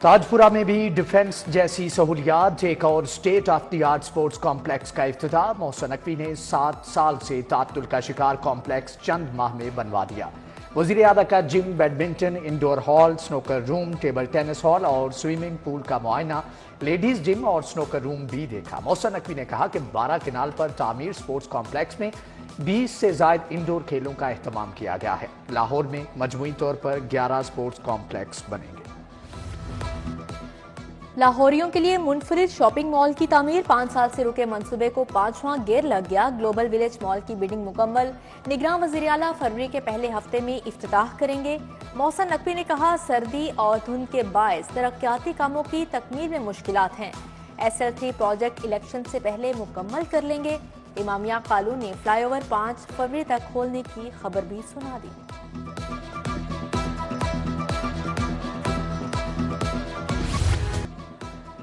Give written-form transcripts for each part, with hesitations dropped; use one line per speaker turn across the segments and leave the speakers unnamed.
ताजपुरा में भी डिफेंस जैसी सहूलियात, एक और state of the art sports complex का इफ्तिताह। मोहसिन नकवी ने 7 साल से तात्तुल का शिकार कॉम्प्लेक्स चंद माह में बनवा दिया। वजीर आला का gym, badminton, indoor hall, snooker room, table tennis hall और स्विमिंग पूल का मुआयना, लेडीज जिम और स्नोकर रूम भी देखा। मोहसिन नकवी ने कहा कि 12 किनाल पर तामीर स्पोर्ट्स कॉम्प्लेक्स में 20 से ज्यादा इंडोर खेलों का एहतमाम किया गया है। लाहौर में मजमूई तौर पर 11 स्पोर्ट्स कॉम्प्लेक्स बनेंगे।
लाहौरियों के लिए मुनफरिद शॉपिंग मॉल की तामीर, 5 साल से रुके मंसूबे को 5वां गेयर लग गया। ग्लोबल विलेज मॉल की बिल्डिंग मुकम्मल। निगरान वज़ीर आला फरवरी के पहले हफ्ते में इफ्तिताह करेंगे। मोहसिन नकवी ने कहा, सर्दी और धुंध के बायस तरक्याती कामों की तकमील में मुश्किलात हैं। SL3 प्रोजेक्ट इलेक्शन से पहले मुकम्मल कर लेंगे। इमामिया कॉलोनी फ्लाईओवर 5 फरवरी तक खोलने की खबर भी सुना दी।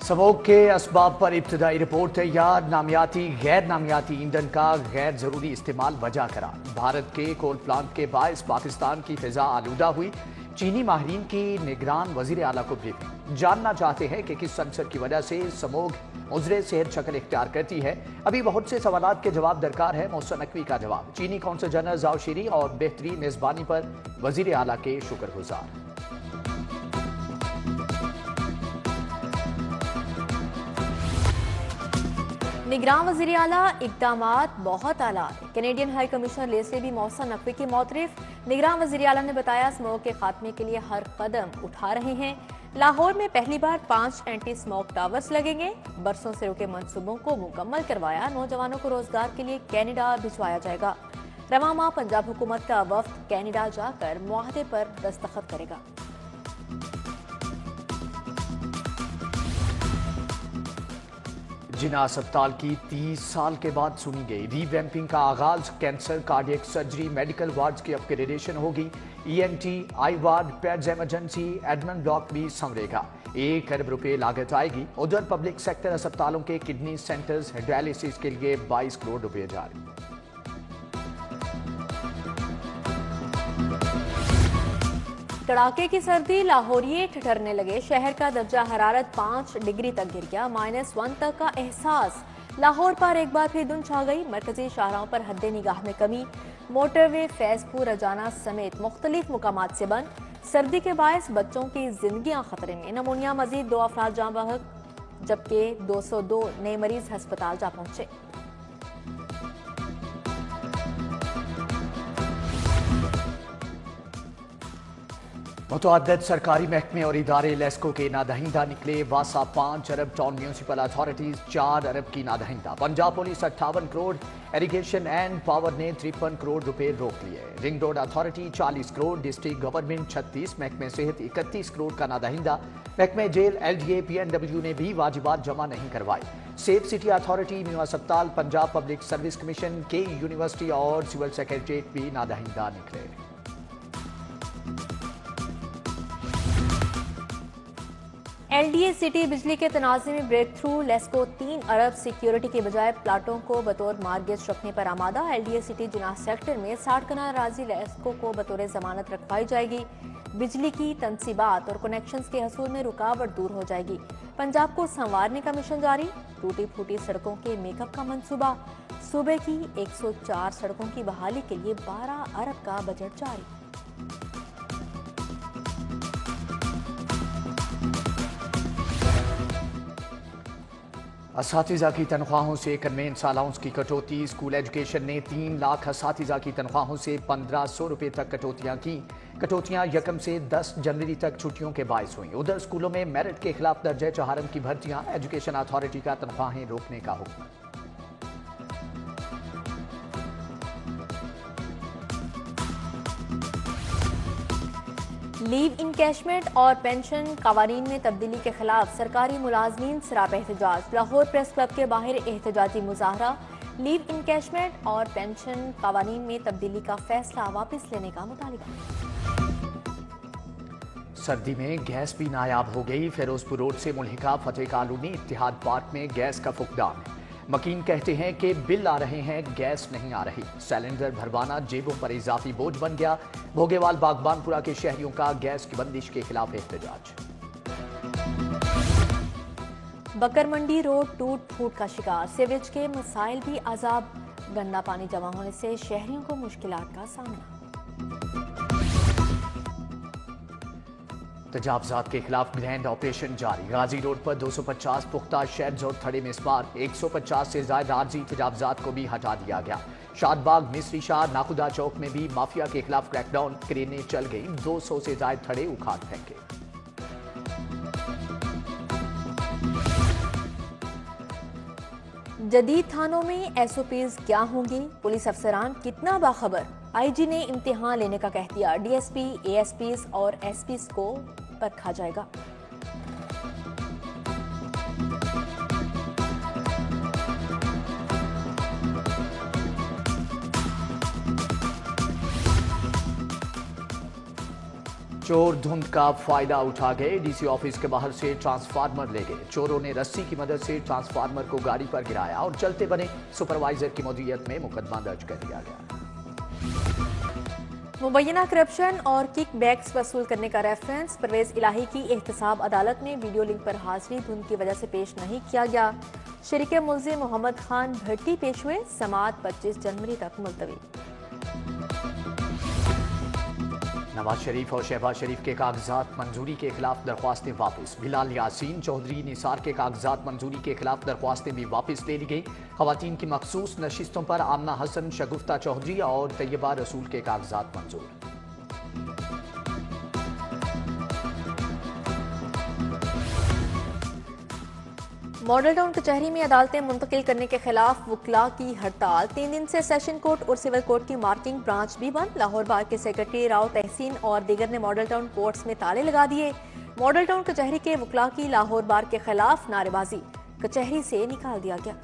स्मोग के असबाब पर इब्तदाई रिपोर्ट तैयार। नामियाती गैर नामियाती ईंधन का गैर जरूरी इस्तेमाल वजह करार। भारत के कोल प्लांट के बायस पाकिस्तान की फिजा आलूदा हुई। चीनी माहिरीन की निगरान वजीर आला को ब्रीफिंग। जानना चाहते हैं कि किस अंसर की वजह से स्मोग मुजरे सेहत शक्ल इख्तियार करती है। अभी बहुत से सवालात के जवाब दरकार है। मोहसिन नकवी का जवाब। चीनी कौंसल जनरल जाओ और बेहतरीन मेजबानी पर वजीर आला के शुक्रगुजार।
निगरान वज़ीर आला इक़दामात बहुत आला। कैनेडियन हाई कमिश्नर लेस्ली भी मोहसिन नकवी की मोतरिफ। निगरान वज़ीर आला ने बताया, स्मोक के खात्मे के लिए हर कदम उठा रहे हैं। लाहौर में पहली बार 5 एंटी स्मोक टावर्स लगेंगे। बरसों से रुके मंसूबों को मुकम्मल करवाया। नौजवानों को रोजगार के लिए कैनेडा भिजवाया जाएगा। रवां माह पंजाब हुकूमत का वफ्द कैनेडा जाकर मुआहदे पर दस्तखत करेगा।
जिना अस्पताल की 30 साल के बाद सुनी गई रीवैम्पिंग का आगाज। Cancer, cardiac surgery, medical wards की अपग्रेडेशन होगी। ENT, eye ward, peds emergency, admin block भी संवरेगा। 1 अरब रुपए लागत आएगी। उधर पब्लिक सेक्टर अस्पतालों के किडनी सेंटर्स डायलिसिस के लिए 22 करोड़ रुपए जारी।
कड़ाके की सर्दी, लाहौरिये ठिठुरने लगे। शहर का दर्जा हरारत 5 डिग्री तक गिर गया। -1 तक का एहसास। लाहौर पर एक बार फिर धुंध छा गई। मरकजी शाहराहों पर हद निगाह में कमी। मोटरवे फैजपुर, रजाना समेत मुख्तलिफ मुकामात से बंद। सर्दी के बायस बच्चों की जिंदगियां खतरे में। नमूनिया मजीद 2 अफराद जाँ बहक, जबकि 202 नए मरीज अस्पताल जा पहुंचे।
मुतअद्दिद सरकारी महकमे और इदारे लेस्को के नादहिंदा निकले। वासा 5 अरब, टाउन म्यूनसिपल अथॉरिटीज 4 अरब की नादहिंदा। Punjab police 58 crore, irrigation and power ने 53 करोड़ रुपए रोक लिए। Ring road authority 40 crore, district government 36, महकमे सेहत 31 करोड़ का नादहिंदा। महकमे जेल, LDA, PNW ने भी वाजिबात जमा नहीं करवाए। सेफ सिटी अथॉरिटी, न्यू अस्पताल, पंजाब पब्लिक सर्विस कमीशन, के यूनिवर्सिटी और सिविल सेक्रेटरीट भी नादहिंदा निकले।
LDA सिटी बिजली के तनाज़े में ब्रेक थ्रू। लेस्को 3 अरब सिक्योरिटी के बजाय प्लाटों को बतौर मार्गेज रखने पर आमादा। LDA सिटी जिनाह सेक्टर में 60 कनाल राजी लेस्को को बतौर जमानत रखवाई जाएगी। बिजली की तनसीबात और कनेक्शंस के हसूल में रुकावट दूर हो जाएगी। पंजाब को संवारने का मिशन जारी। टूटी फूटी सड़कों के मेकअप का मंसूबा। सूबे की 104 सड़कों की बहाली के लिए 12 अरब का बजट जारी।
असातिज़ा की तनख्वाहों से कन्वेंस अलाउंस की कटौती। स्कूल एजुकेशन ने 3 लाख असातिज़ा की तनख्वाहों से 1500 रुपए तक कटौतियां की। कटौतियां 1 से 10 जनवरी तक छुट्टियों के बायस हुई। उधर स्कूलों में मेरिट के खिलाफ दर्जे चहारम की भर्तियां। एजुकेशन अथॉरिटी का तनख्वाहें रोकने का हुक्म।
लीव इनकैशमेंट और पेंशन कवानीन में तब्दीली के खिलाफ सरकारी मुलाजमीन सराप एहतजाज। लाहौर प्रेस क्लब के बाहर एहतजाजी मुजाहरा। लीव इनकैशमेंट और पेंशन कवानीन में तब्दीली का फैसला वापस लेने का मुतालिबा।
सर्दी में गैस भी नायाब हो गई। फिरोजपुर रोड से मुल्हिका फतेह कॉलोनी इत्तिहाद पार्क में गैस का फुकदान। मकीन कहते हैं कि बिल आ रहे हैं, गैस नहीं आ रही। सिलेंडर भरवाना जेबों पर इजाफी बोझ बन गया। भोगेवाल बागबानपुरा के शहरियों का गैस की बंदिश के खिलाफ एहतजाज।
बकर मंडी रोड टूट फूट का शिकार, सीवेज के मसाइल भी अजाब, गंदा पानी जमा होने से शहरियों को मुश्किलात का सामना।
तजावजात के खिलाफ ग्रैंड ऑपरेशन जारी, गाजी रोड पर 250 पुख्ता शेड्स और थड़े मिसमार, 150 से ज्यादा आर्जी तजावजात को भी हटा दिया गया। शादबाग, मिस्री शाह, नाखुदा चौक में भी माफिया के खिलाफ क्रैकडाउन, क्रेनें चल गई, 200 से ज्यादा थड़े उखाड़ फेंके।
जदीद थानों में एसओपीज क्या होंगे, पुलिस अफसरान कितना बाखबर, आईजी ने इम्तिहान लेने का कह दिया, डीएसपी, एएसपीज और एसपीज को परखा जाएगा।
चोर धुंध का फायदा उठा गए, डीसी ऑफिस के बाहर से ट्रांसफार्मर ले गए। चोरों ने रस्सी की मदद से ट्रांसफार्मर को गाड़ी पर गिराया और चलते बने सुपरवाइजर की मौजूदयत में मुकदमा दर्ज कर दिया गया।
मुबैना करप्शन और किक बैक्स वसूल करने का रेफरेंस, परवेज इलाही की एहतसाब अदालत में वीडियो लिंक पर हाजिरी धुंध की वजह से पेश नहीं किया गया। शरीक मुल्जिम मोहम्मद खान भट्टी पेश हुए, समाअत 25 जनवरी तक मुलतवी।
नवाज शरीफ और शहबाज शरीफ के कागजात मंजूरी के खिलाफ दरख्वास्तें वापस, बिलाल यासीन, चौधरी निसार के कागजात मंजूरी के खिलाफ दरख्वास्तें भी वापस ले ली गई। खवातीन की मखसूस नशिस्तों पर आमना हसन, शगुफ्ता चौधरी और तैयबा रसूल के कागजात मंजूर।
मॉडल टाउन कचहरी में अदालतें मुंतकिल करने के खिलाफ वकला की हड़ताल, 3 दिन से सेशन कोर्ट और सिविल कोर्ट की मार्किंग ब्रांच भी बंद। लाहौर बार के सेक्रेटरी राव तहसीन और दीगर ने मॉडल टाउन कोर्ट्स में ताले लगा दिए। मॉडल टाउन कचहरी के वकला की लाहौर बार के खिलाफ नारेबाजी, कचहरी से निकाल दिया गया।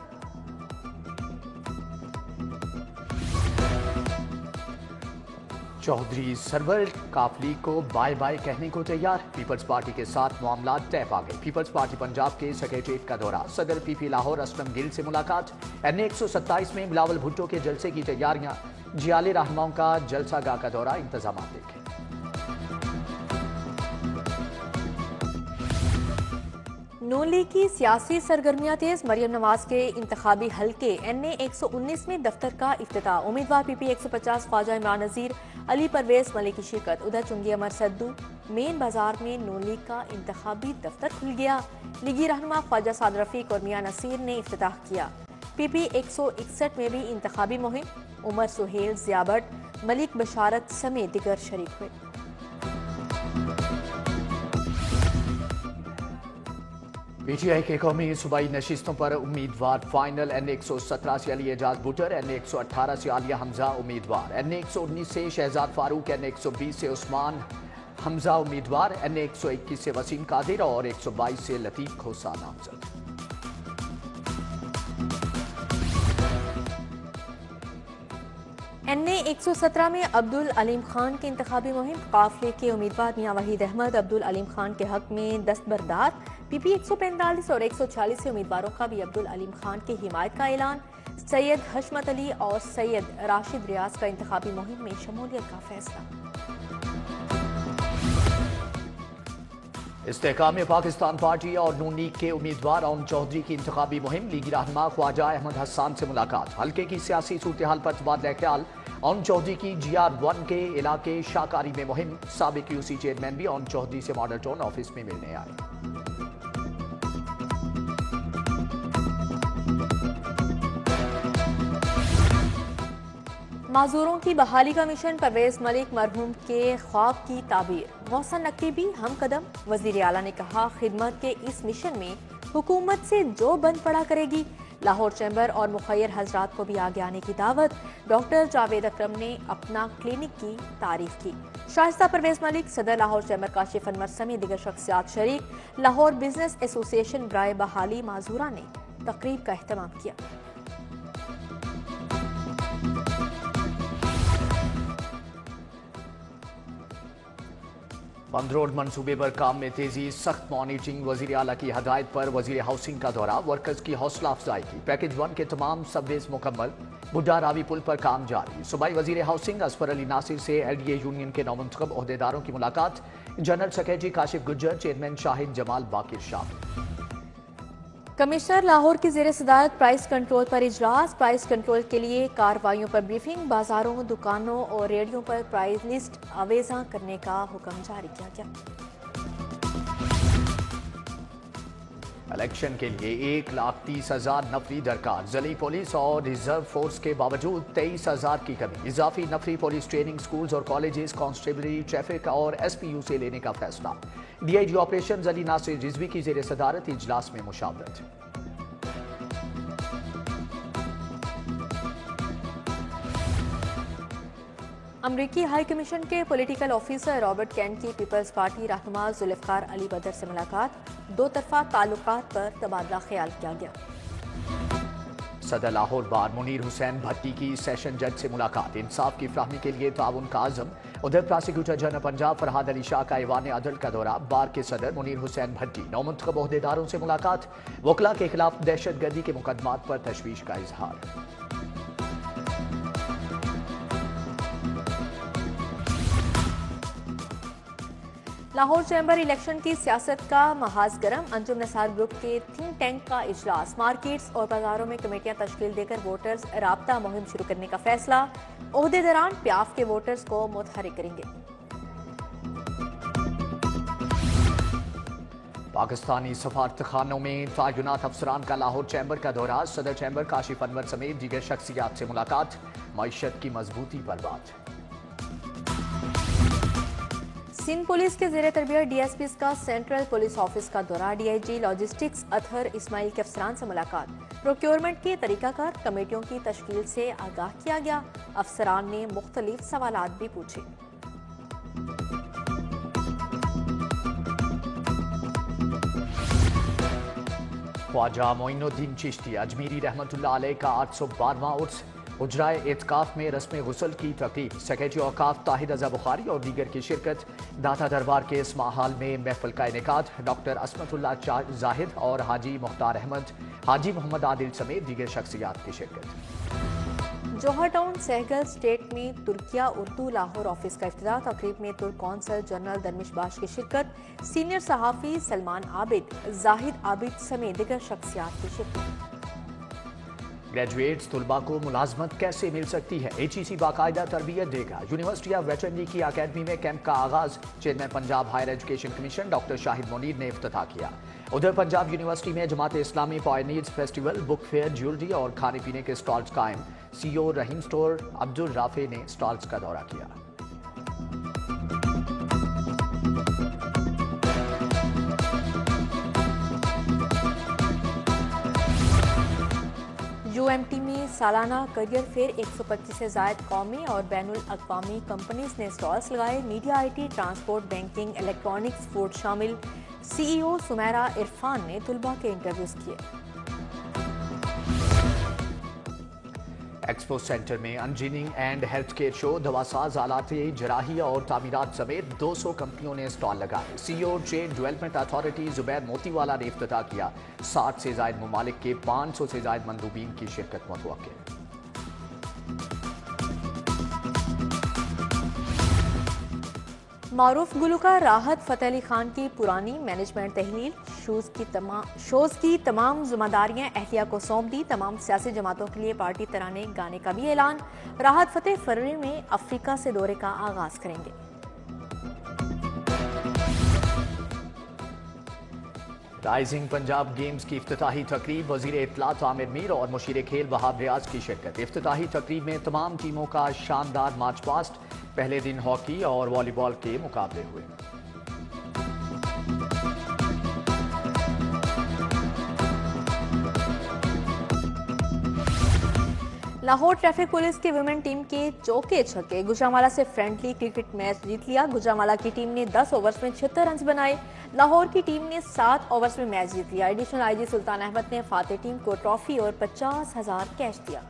चौधरी सरवर काफली को बाय बाय कहने को तैयार, पीपल्स पार्टी के साथ मामला तय पा गए। पीपल्स पार्टी पंजाब के सेक्रेटरीट का दौरा, सदर पीपी लाहौर असलम गिल से मुलाकात। NA 127 में बिलावल भुट्टो के जलसे की तैयारियां, जियाले रहनुमाओं का जलसा गाह का दौरा, इंतजाम देखें।
नून लीग की सियासी सरगर्मियां तेज, मरियम नवाज के इंतखाबी हलके NA 119 में दफ्तर का इफ्तिताह, उम्मीदवार PP 150 ख्वाजा इमरान नजीर, अली परवेज मलिक की शिरकत। उधर चुंगी अमर सद्दू मेन बाजार में नून लीग का इंतखाबी दफ्तर खुल गया। लीगी रहनुमा ख्वाजा साद रफीक और मियां नसीर ने इफ्तिताह किया। PP 161 में भी इंतखाबी मुहिम, उमर सुहेल, जियाबट, मलिक बशारत समेत दिगर शरीक हुए।
PTI के कौमी सूबाई नशिस्तों पर उम्मीदवार फाइनल, NA 117 से अली एजाज बुटर, NA 118 से आलिया हमजा उम्मीदवार, NA 119 से शहजाद फारूक, NA 120 से उस्मान हमजा उम्मीदवार, NA 121 से वसीम कादिर और 122 से लतीफ खोसा नामजद।
NA 117 में अब्दुल अलीम खान की इंतखाबी मुहिम, काफले के उम्मीदवार मियां वहीद अहमद अब्दुल अलीम खान के हक में दस्तबरदार। PP 145 और 140 से उम्मीदवारों का भी अब्दुल अलीम खान की हिमायत का ऐलान। सैयद हशमत अली और सैयद राशिद रियाज का इंतखाबी मुहिम में शमूलियत का फैसला।
इस्तेहकाम पाकिस्तान पार्टी और नून लीग के उम्मीदवार ओम चौधरी की इंतखाबी मुहिम, लीगी रहनुमा ख्वाजा अहमद हसन से मुलाकात, हल्के की सियासी सूरत-ए-हाल पर तबादला ख्याल। ओम चौधरी की GR1 के इलाके शाहकारी में मुहिम, साबिक UC चेयरमैन भी ओम चौधरी से मॉडल टाउन ऑफिस में मिलने आए।
माजूरों की बहाली का मिशन, परवेज मलिक मरहूम के ख्वाब की ताबीर। मोहसन नकवी भी हम कदम, वजीर आला ने कहा खिदमत के इस मिशन में हुकूमत से जो बंद पड़ा करेगी। लाहौर चैम्बर और मुखैर हजरात को भी आगे आने की दावत। डॉक्टर जावेद अकरम ने अपना क्लिनिक की तारीफ की। शाइस्ता परवेज मलिक, सदर लाहौर चैम्बर काशिफ अनवर समेत दिगर शख्सियात शरीक। लाहौर बिजनेस एसोसिएशन बराए बहाली माजूरा ने तकरीब का एहतमाम किया।
बंद रोड मंसूबे पर काम में तेजी, सख्त मॉनिटरिंग, वजीर आला की हदायत पर वजीर हाउसिंग का दौरा, वर्कर्स की हौसला अफजाई की। पैकेज 1 के तमाम सबवेज मुकम्मल, बुड्ढा रावी पुल पर काम जारी। सूबाई वजीर हाउसिंग असफर अली नासिर से LDA यूनियन के नौमंतखब ओहदेदारों की मुलाकात। General secretary Kashif Gujjar, chairman Shahid Jamal Baqir Shah.
Commissioner Lahore کی زیر صدارت پرائس کنٹرول پر اجلاس، پرائس کنٹرول کے لیے کارروائیوں پر بریفنگ، بازاروں، دکانوں اور ریڑھیوں پر پرائس لسٹ آویزاں کرنے کا حکم جاری کیا گیا۔
الیکشن کے لیے 1,30,000 نفری درکار، ضلعی پولیس اور ریزرو فورس کے باوجود 23,000 کی کمی، اضافی نفری پولیس ٹریننگ سکولز اور کالجز، کانسٹیبلری، ٹریفک اور ایس پی یو سے لینے کا فیصلہ۔ ڈی آئی جی آپریشنز علی ناصر رضوی کی زیر صدارت اجلاس میں مشاورت۔
امریکی ہائی کمیشن کے پولیٹیکل آفیسر رابرٹ کینٹ کی پیپلز پارٹی رہنما ذوالفقار علی بدر سے ملاقات، دو طرفہ تعلقات پر تبادلہ خیال کیا گیا۔
صدر لاہور بار منیر حسین بھٹی کی سیشن جج سے ملاقات، انصاف کی فراہمی کے لیے تعاون کا عزم۔ ادھر پراسیکیوٹر جنرل پنجاب فرحاد علی شاہ کا ایوان عدل کا دورہ، بار کے صدر منیر حسین بھٹی نومنتخب عہدیداروں سے ملاقات، وکلاء کے خلاف دہشت گردی کے مقدمات پر تشویش کا اظہار۔
لاہور چیمبر الیکشن کی سیاست کا محاذ گرم، انجم نثار گروپ کے تھنک ٹینک کا اجلاس، مارکیٹس اور بازاروں میں کمیٹیاں تشکیل دے کر ووٹرز رابطہ مہم شروع کرنے کا فیصلہ، عہدیداران پیاف کے ووٹرز کو متحرک کریں گے۔
پاکستانی سفارتخانوں میں تعینات افسران کا لاہور چیمبر کا دورہ، صدر چیمبر کاشف انور سمیت دیگر شخصیات سے ملاقات، معیشت کی مضبوطی پر بات۔
سندھ پولیس کے زیر تربیت ڈی ایس پیز کا سینٹرل پولیس آفس کا دورہ، ڈی آئی جی لاجسٹکس اطہر اسماعیل کے افسران سے ملاقات، پروکیورمنٹ کے طریقہ کار، کمیٹیوں کی تشکیل سے آگاہ کیا گیا، افسران نے مختلف سوالات بھی پوچھے۔
خواجہ معین الدین چشتی اجمیری رحمۃ اللہ علیہ کا 812واں عرس، حجرائے اعتکاف میں رسم غسل کی تقریب، سیکریٹری اوقاف طاہر رضا بخاری اور دیگر کی شرکت، داتا دربار کے اسما ہال میں محفل کا انعقاد، ڈاکٹر عصمت اللہ زاہد اور حاجی مختار احمد، حاجی محمد عادل سمیت دیگر شخصیات کی شرکت۔
جوہر ٹاؤن سہگل اسٹیٹ میں ترکیہ اردو لاہور آفس کا افتتاح، تقریب میں ترک قونصل جنرل درمش باش کی شرکت، سینئر صحافی سلمان عابد، زاہد عابد سمیت دیگر شخصیات کی شرکت۔
گریجویٹس طلباء کو ملازمت کیسے مل سکتی ہے، ایچ ای سی باقاعدہ تربیت دے گا، یونیورسٹی آف ویٹرنری کی اکیڈمی میں کیمپ کا آغاز، chairman Punjab higher education commission doctor Shahid Munir نے افتتاح کیا۔ ادھر پنجاب یونیورسٹی میں Jamaat Islami pioneers festival, book fair, jewellery اور کھانے پینے کے سٹالز قائم، سی او رحیم سٹور عبدالرافع نے سٹالز کا دورہ کیا۔
یو ایم ٹی میں سالانہ کریئر فیئر، 125 سے زائد قومی اور بین الاقوامی کمپنیز نے سٹالز لگائے، media, I T, transport, banking, electronics, food شامل۔ سی ای او سمیرہ عرفان نے طلباء کے انٹرویوز کیے۔
ایکسپو سینٹر میں انجینئرنگ اینڈ ہیلتھ کیئر شو، دواساز، آلات جراحی اور تعمیرات سمیت 200 کمپنیوں نے اسٹال لگائے، سی او ٹریڈ ڈیولپمنٹ اتھارٹی زبیر موتی والا نے افتتاح کیا، 60 سے زائد ممالک کے 500 سے زائد مندوبین کی شرکت متوقع۔
معروف گلوکار راحت فتح علی خان کی پرانی مینجمنٹ تحلیل، شوز کی تمام ذمہ داریاں اہلیہ کو سونپ دی، تمام سیاسی جماعتوں کے لیے پارٹی ترانے گانے کا بھی اعلان، راحت فتح فروری میں افریقہ سے دورے کا آغاز کریں گے۔
رائزنگ پنجاب گیمز کی افتتاحی تقریب، وزیر اطلاعات عامر میر اور مشیر کھیل وہاب ریاض کی شرکت، افتتاحی تقریب میں تمام ٹیموں کا شاندار مارچ پاسٹ، پہلے دن ہاکی اور والی بال کے مقابلے ہوئے۔
لاہور ٹریفک پولیس کی ویمن ٹیم کے چوکے چھکے، گجرانوالہ سے فرینڈلی کرکٹ میچ جیت لیا، گجرانوالہ کی ٹیم نے 10 اوورز میں 76 رنز بنائے، لاہور کی ٹیم نے 7 اوورز میں میچ جیت لیا۔ ایڈیشنل آئی جی سلطان احمد نے فاتح ٹیم کو ٹرافی اور 50,000 کیش دیا۔